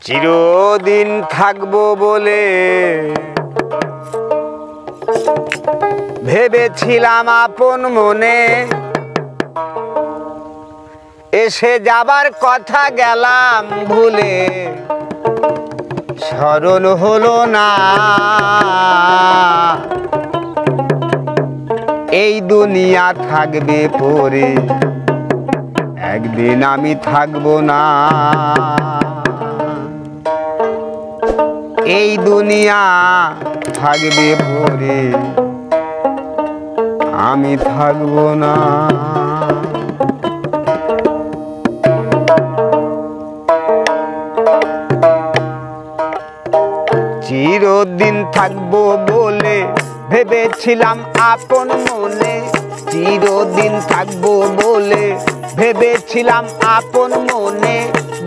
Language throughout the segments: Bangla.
চিরদিন থাকবো বলে ভেবেছিলাম আপন মনে, এসে যাবার কথা গেলাম ভুলে, স্মরণ হলো না। এই দুনিয়া থাকবে পরে, একদিন আমি থাকবো না। এই দুনিয়া থাকবে পরে, আমি থাকবো না। চিরদিন থাকবো বলে ভেবেছিলাম আপন মনে, চিরদিন থাকবো বলে ভেবেছিলাম আপন মনে,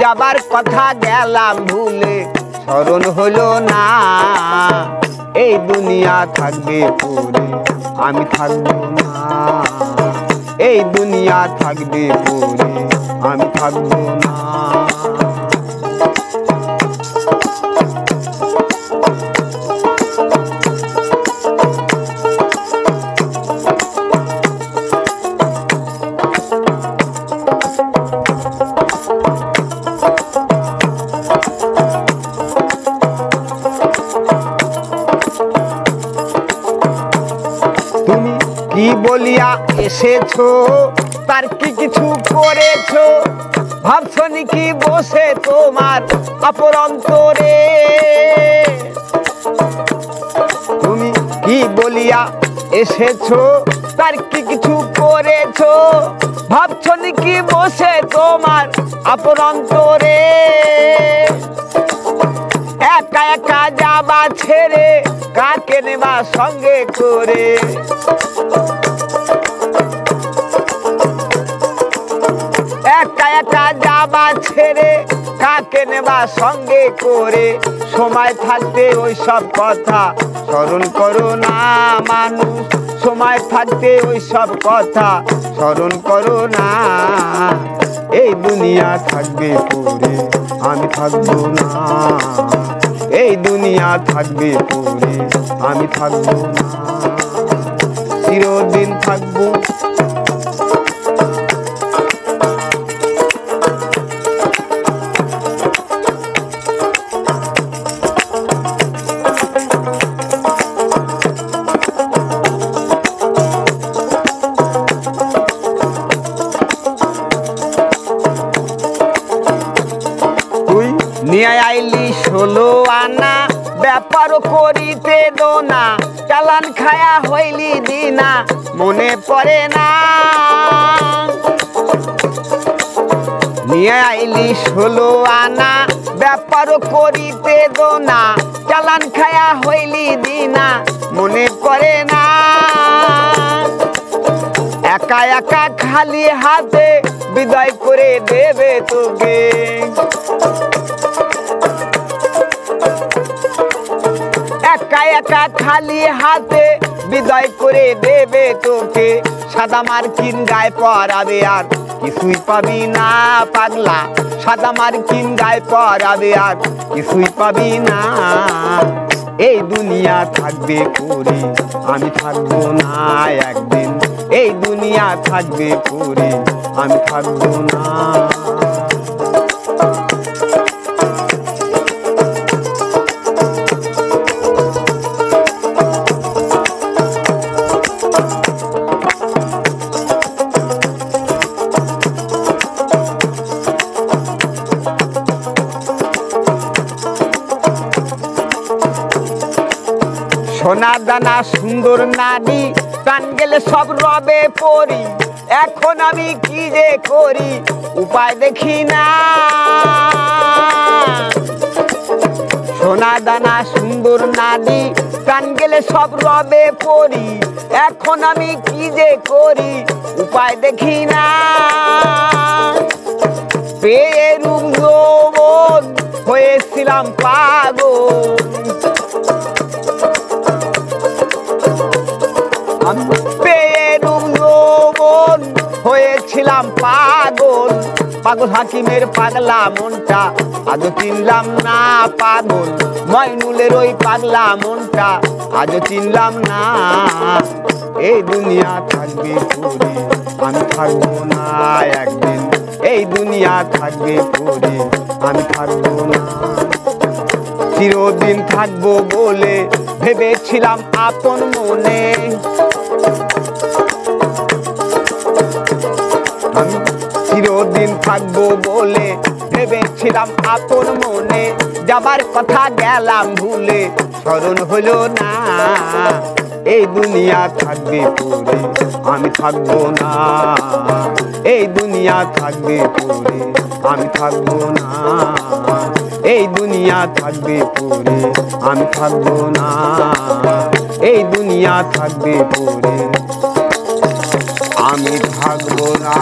যাবার কথা গেলাম ভুলে, স্মরণ হলো না। এই দুনিয়া থাকবে পরে, আমি থাকবো না। এই দুনিয়া থাকবে পরে, আমি থাকবো না। কি বলিয়া এসেছো, তার কি কিছু করেছো, ভাবছো নাকি বসে তোমার অপর অন্তরে। তুমি কি বলিয়া এসেছো, তার কি কিছু করেছো, ভাবছো নাকি বসে তোমার অপর অন্তরে। একা একা যাবা ছেড়ে, কাকে নেবা সঙ্গে করে। একা একা যাবা ছেড়ে, কাকে নেবা সঙ্গে করে। সময় থাকতে ওই সব কথা স্মরণ করো না মানুষ, সময় থাকতে ওই সব কথা স্মরণ করো না। এই দুনিয়া থাকবে পরে, আমি থাকবো না। এই দুনিয়া থাকবে পরে, আমি থাকবো না। চিরদিন থাকবো। নিয়ে আইলি 16 আনা, ব্যাপার করিতে দোনা, চালান খায়া হইলি দিনা, মনে পড়ে না। নিয়ে আইলি 16 আনা, ব্যাপার করিতে দোনা, চালান খায়া হইলি দিনা, মনে পড়ে না। একা একা খালি হাতে বিদায় করে দেবে তোকে। একা একা খালি হাতে বিদায় করে দেবে তোকে। সাদা মার্কিন গায়ে পরাবে, আর কিছুই পাবি না পাগলা। সাদা মার্কিন গায়ে পরাবে, আর কিছুই পাবি না। এই দুনিয়া থাকবে পরে, আমি থাকবো না একদিন। এই দুনিয়া থাকবে পরে, আমি থাকবো না। সোনা দানা সুন্দর নারী, প্রাণ গেলে সব রবে পরি। এখন আমি কি যে করি, উপায় দেখি না। সোনা দানা সুন্দর নারী, প্রাণ গেলে সব রবে পরি। এখন আমি কি যে করি, উপায় দেখি না। পেয়ে রূপ যৌবন হয়েছিলাম পাগল, পেয়ে রূপ যৌবন হয়েছিলাম পাগল। পাগল পাগল হাকিমের পাগলা মনটা আজও চিনলাম না পাগল ময়নুলের ওই পাগলা মনটা আজও চিনলাম না এই দুনিয়া থাকবে পড়ে আমি থাকবো না একদিন এই দুনিয়া থাকবে পড়ে আমি থাকবো না চিরদিন থাকবো বলে ভেবেছিলাম আপন মনে আমি চিরদিন থাকবো বলে ভেবেছিলাম আপন মনে যাবার কথা গেলাম ভুলে স্মরণ হলো না এই দুনিয়া থাকবে পড়ে আমি থাকবো না এই দুনিয়া থাকবে পড়ে আমি থাকবো না এই দুনিয়া থাকবে পড়ে আমি থাকবো না এই দুনিয়া থাকবে পড়ে আমি থাকবো না।